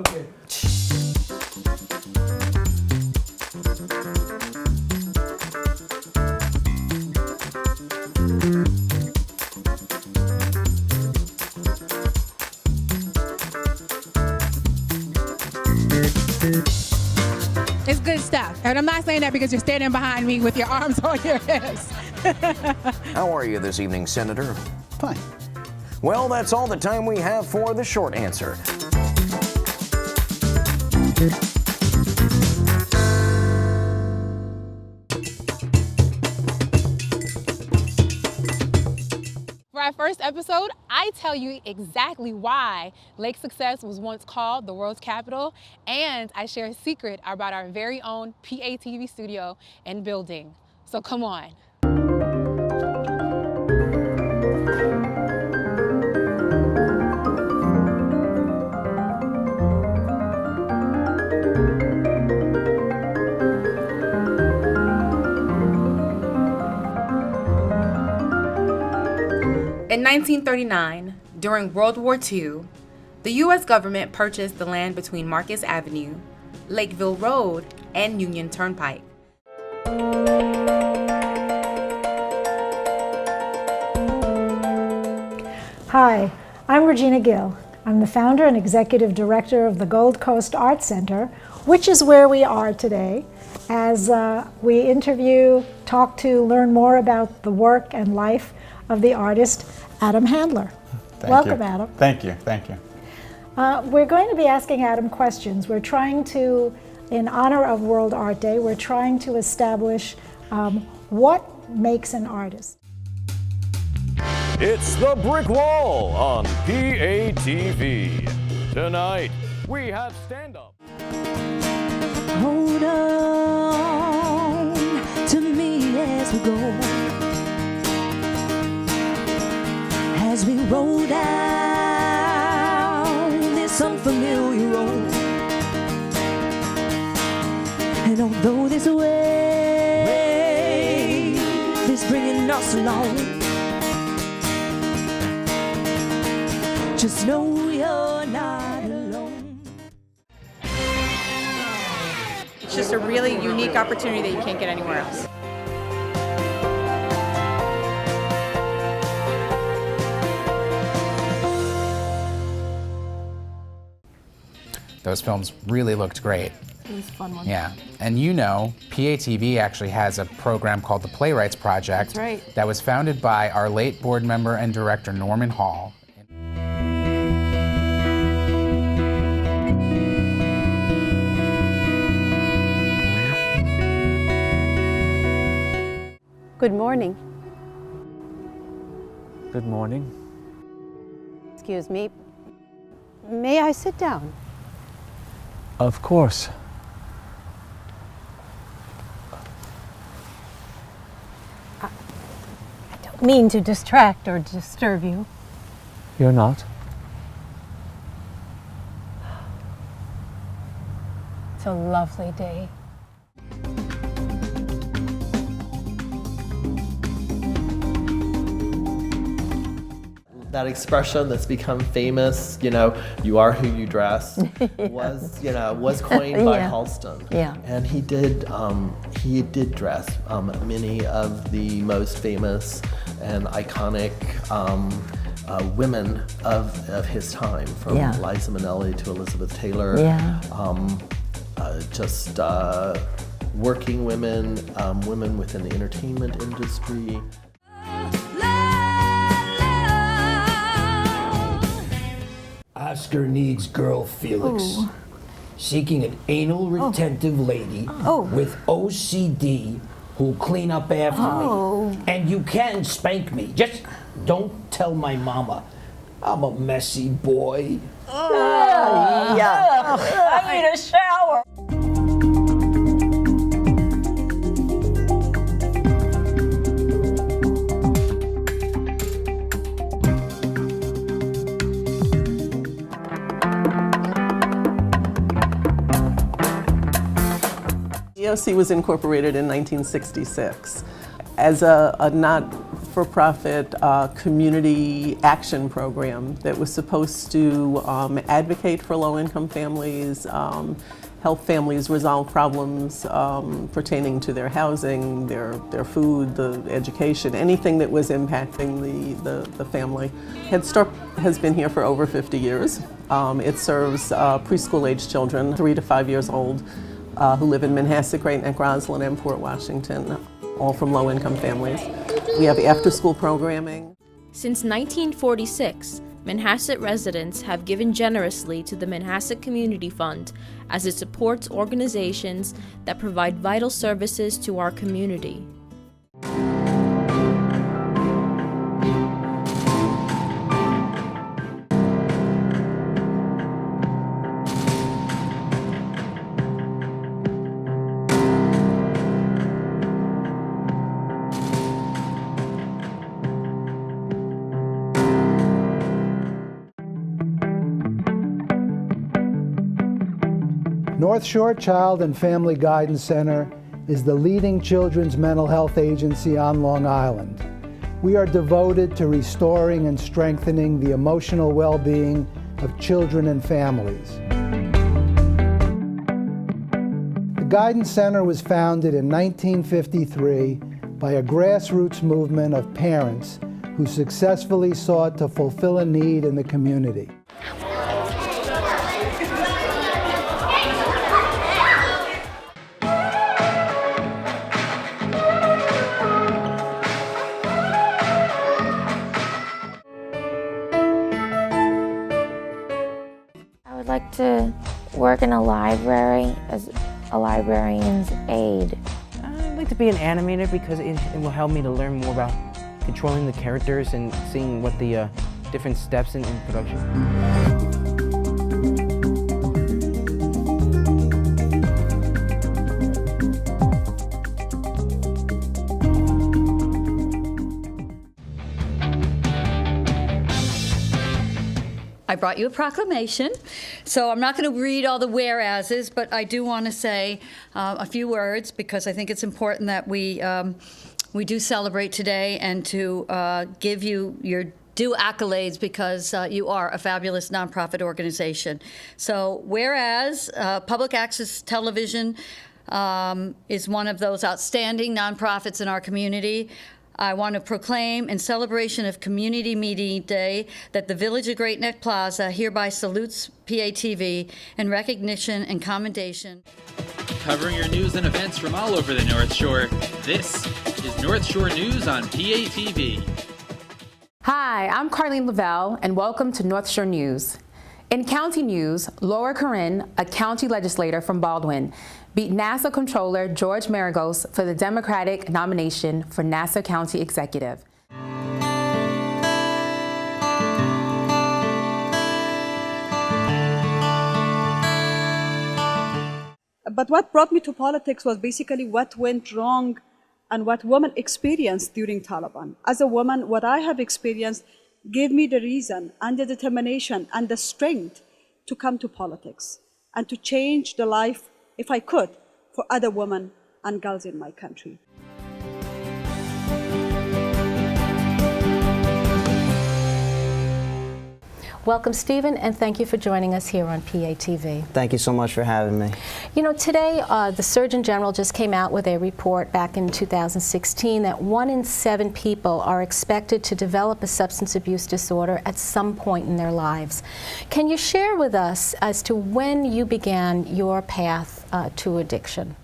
Okay. It's good stuff. And I'm not saying that because you're standing behind me with your arms on your hips. How are you this evening, Senator? Fine. Well, that's all the time we have for the short answer. For our first episode, I tell you exactly why Lake Success was once called the world's capital, and I share a secret about our very own PATV studio and building. So come on. In 1939, during World War II, the U.S. government purchased the land between Marcus Avenue, Lakeville Road, and Union Turnpike. Hi, I'm Regina Gill. I'm the founder and executive director of the Gold Coast Art Center, which is where we are today as we interview, talk to, learn more about the work and life of the artist Adam Handler. Welcome, Adam. Thank you. We're going to be asking Adam questions. We're trying to, in honor of World Art Day, we're trying to establish what makes an artist. It's The Brick Wall on PATV. Tonight, we have stand-up. Hold on to me as we go, as we roll down this unfamiliar road. And although this way is bringing us along, just know you're not alone. It's just a really unique opportunity that you can't get anywhere else. Those films really looked great. It was a fun one. Yeah, and you know, PATV actually has a program called the Playwrights Project. That's right. That was founded by our late board member and director, Norman Hall. Good morning. Good morning. Excuse me. May I sit down? Of course. I don't mean to distract or disturb you. You're not? It's a lovely day. That expression that's become famous, you know, you are who you dress, was coined by Halston. Yeah. And he did dress many of the most famous and iconic women of his time, from Liza Minnelli to Elizabeth Taylor. Yeah. Working women, women within the entertainment industry. Oscar needs girl Felix, seeking an anal retentive lady with OCD who'll clean up after me. And you can spank me, just don't tell my mama. I'm a messy boy. I need a shower. EOC was incorporated in 1966 as a not-for-profit not-for-profit community action program that was supposed to advocate for low-income families, help families resolve problems pertaining to their housing, their food, the education, anything that was impacting the family. Head Start has been here for over 50 years. It serves preschool-age children, 3 to 5 years old, who live in Manhasset, Great Neck, Roslyn, and Port Washington, all from low-income families. We have after-school programming. Since 1946, Manhasset residents have given generously to the Manhasset Community Fund as it supports organizations that provide vital services to our community. North Shore Child and Family Guidance Center is the leading children's mental health agency on Long Island. We are devoted to restoring and strengthening the emotional well-being of children and families. The Guidance Center was founded in 1953 by a grassroots movement of parents who successfully sought to fulfill a need in the community. I would like to work in a library as a librarian's aide. I'd like to be an animator because it will help me to learn more about controlling the characters and seeing what the different steps in production. I brought you a proclamation, so I'm not going to read all the whereases, but I do want to say a few words because I think it's important that we do celebrate today and to give you your due accolades because you are a fabulous nonprofit organization. So whereas Public Access Television is one of those outstanding nonprofits in our community, I want to proclaim in celebration of Community Meeting Day that the Village of Great Neck Plaza hereby salutes PATV in recognition and commendation. Covering your news and events from all over the North Shore, this is North Shore News on PATV. Hi, I'm Carlene Lavelle, and welcome to North Shore News. In county news, Laura Corinne, a county legislator from Baldwin, beat NASA Controller George Maragos for the Democratic nomination for Nassau County Executive. But what brought me to politics was basically what went wrong and what women experienced during Taliban. As a woman, what I have experienced gave me the reason and the determination and the strength to come to politics and to change the life, if I could, for other women and girls in my country. Welcome, Stephen, and thank you for joining us here on PATV. Thank you so much for having me. You know, today the Surgeon General just came out with a report back in 2016 that 1 in 7 people are expected to develop a substance abuse disorder at some point in their lives. Can you share with us as to when you began your path to addiction?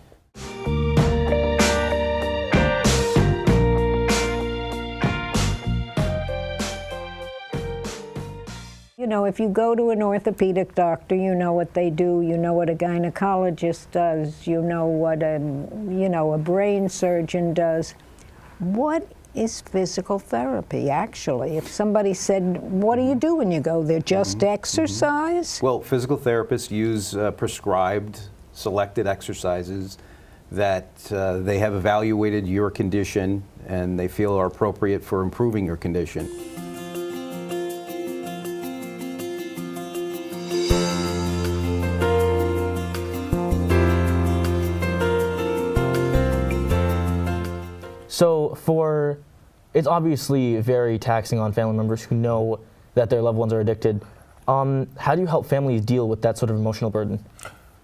You know, if you go to an orthopedic doctor, you know what they do, you know what a gynecologist does, you know what a brain surgeon does. What is physical therapy, actually? If somebody said, what do you do when you go there? Just exercise? Well, physical therapists use prescribed, selected exercises that they have evaluated your condition and they feel are appropriate for improving your condition. So for it's obviously very taxing on family members who know that their loved ones are addicted. How do you help families deal with that sort of emotional burden?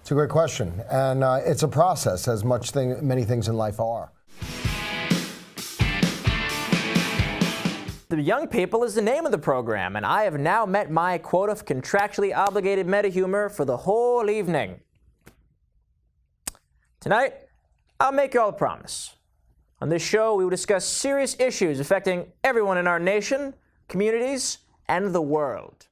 It's a great question, and it's a process, as many things in life are. The Young People is the name of the program, and I have now met my quota of contractually obligated meta-humor for the whole evening. Tonight, I'll make you all a promise. On this show, we will discuss serious issues affecting everyone in our nation, communities, and the world.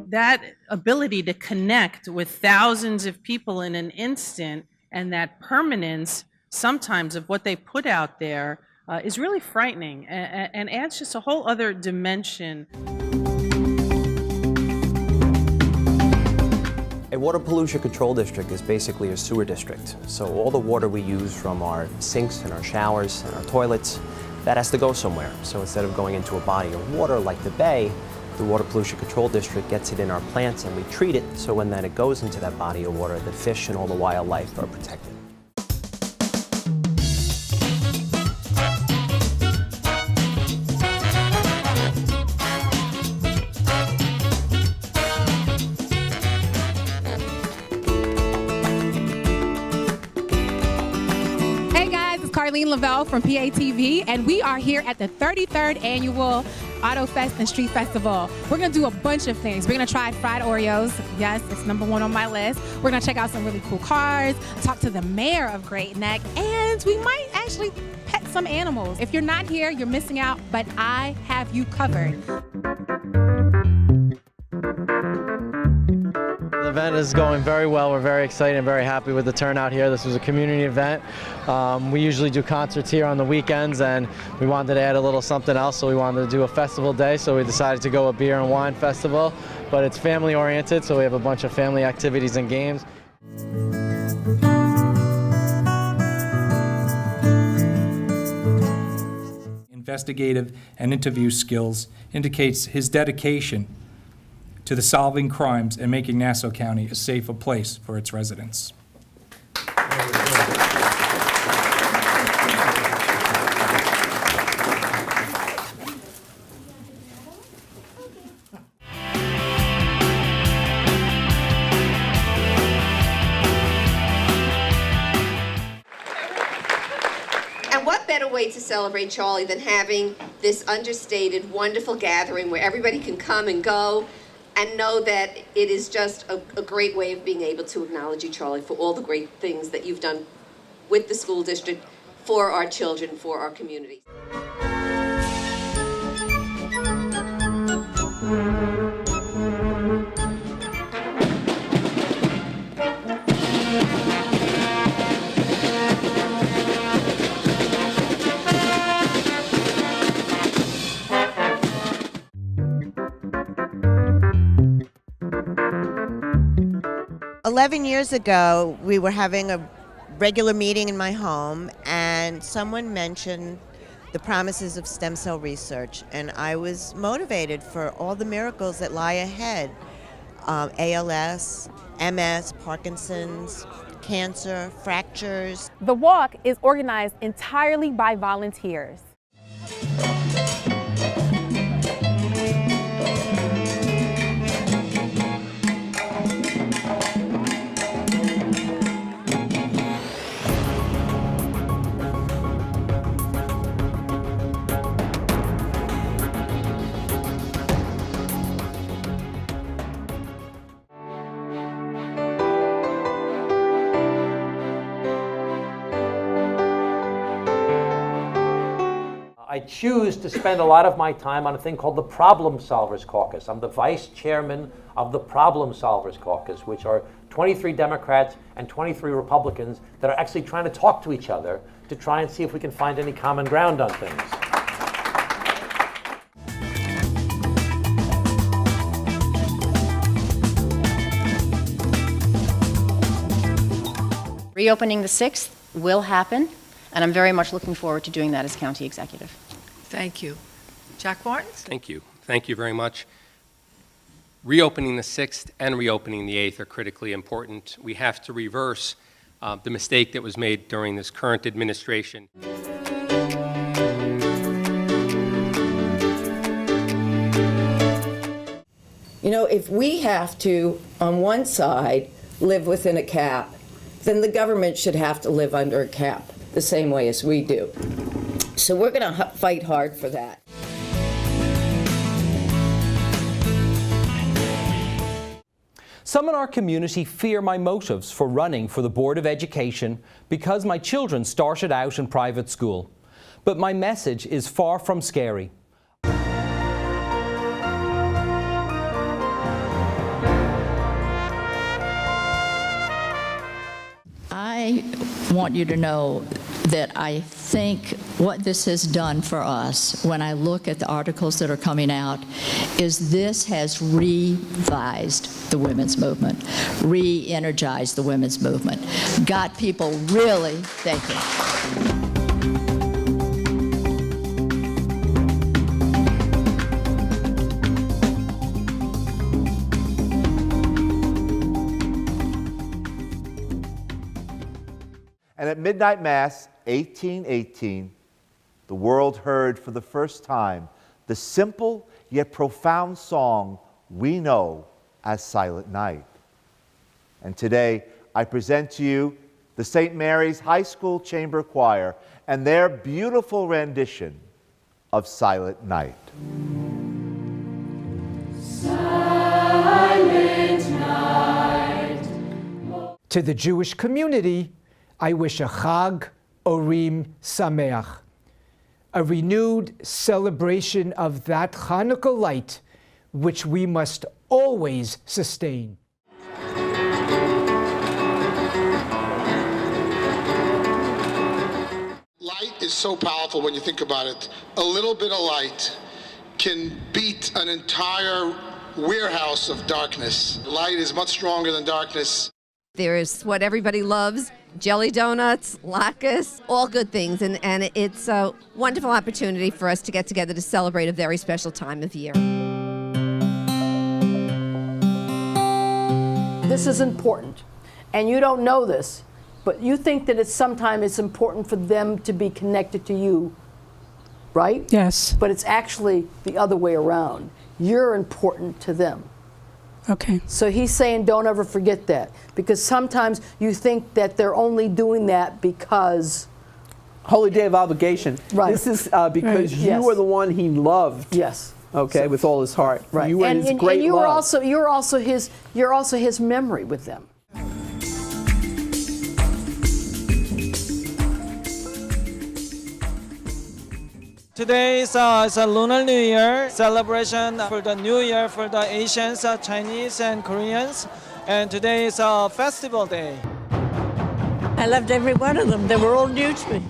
That ability to connect with thousands of people in an instant and that permanence sometimes of what they put out there is really frightening and adds just a whole other dimension. A water pollution control district is basically a sewer district. So all the water we use from our sinks and our showers and our toilets, that has to go somewhere. So instead of going into a body of water like the bay, the Water Pollution Control District gets it in our plants and we treat it so when then it goes into that body of water, the fish and all the wildlife are protected. Lavelle from PATV, and we are here at the 33rd Annual Auto Fest and Street Festival. We're going to do a bunch of things. We're going to try fried Oreos. Yes, it's #1 on my list. We're going to check out some really cool cars, talk to the mayor of Great Neck, and we might actually pet some animals. If you're not here, you're missing out, but I have you covered. The event is going very well. We're very excited and very happy with the turnout here. This was a community event. We usually do concerts here on the weekends, and we wanted to add a little something else, so we wanted to do a festival day, so we decided to go a beer and wine festival. But it's family oriented, so we have a bunch of family activities and games. Investigative and interview skills indicates his dedication to the solving crimes and making Nassau County a safer place for its residents. And what better way to celebrate Charlie than having this understated, wonderful gathering where everybody can come and go and know that it is just a great way of being able to acknowledge you, Charlie, for all the great things that you've done with the school district, for our children, for our community. 11 years ago, we were having a regular meeting in my home, and someone mentioned the promises of stem cell research, and I was motivated for all the miracles that lie ahead. ALS, MS, Parkinson's, cancer, fractures. The walk is organized entirely by volunteers. I choose to spend a lot of my time on a thing called the Problem Solvers Caucus. I'm the vice chairman of the Problem Solvers Caucus, which are 23 Democrats and 23 Republicans that are actually trying to talk to each other to try and see if we can find any common ground on things. Reopening the 6th will happen, and I'm very much looking forward to doing that as county executive. Thank you. Jack Martins? Thank you. Thank you very much. Reopening the 6th and reopening the 8th are critically important. We have to reverse the mistake that was made during this current administration. You know, if we have to, on one side, live within a cap, then the government should have to live under a cap the same way as we do. So we're going to fight hard for that. Some in our community fear my motives for running for the Board of Education because my children started out in private school. But my message is far from scary. I want you to know that I think what this has done for us, when I look at the articles that are coming out, is this has revised the women's movement, re-energized the women's movement, got people really thinking. And at midnight mass, 1818, the world heard for the first time the simple yet profound song we know as Silent Night. And today, I present to you the St. Mary's High School Chamber Choir and their beautiful rendition of Silent Night. Silent Night. To the Jewish community, I wish a Chag Orim Sameach, a renewed celebration of that Hanukkah light which we must always sustain. Light is so powerful when you think about it. A little bit of light can beat an entire warehouse of darkness. Light is much stronger than darkness. There is what everybody loves, jelly donuts, latkes, all good things. And it's a wonderful opportunity for us to get together to celebrate a very special time of year. This is important. And you don't know this, but you think that sometimes it's important for them to be connected to you, right? Yes. But it's actually the other way around. You're important to them. Okay. So he's saying don't ever forget that, because sometimes you think that they're only doing that because Holy Day of Obligation. Right. This is because Right. you Yes. are the one he loved. Yes. Okay, with all his heart. Right. You and his great you love. you're also his memory with them. Today is a Lunar New Year celebration for the New Year for the Asians, Chinese, and Koreans. And today is a festival day. I loved every one of them. They were all new to me.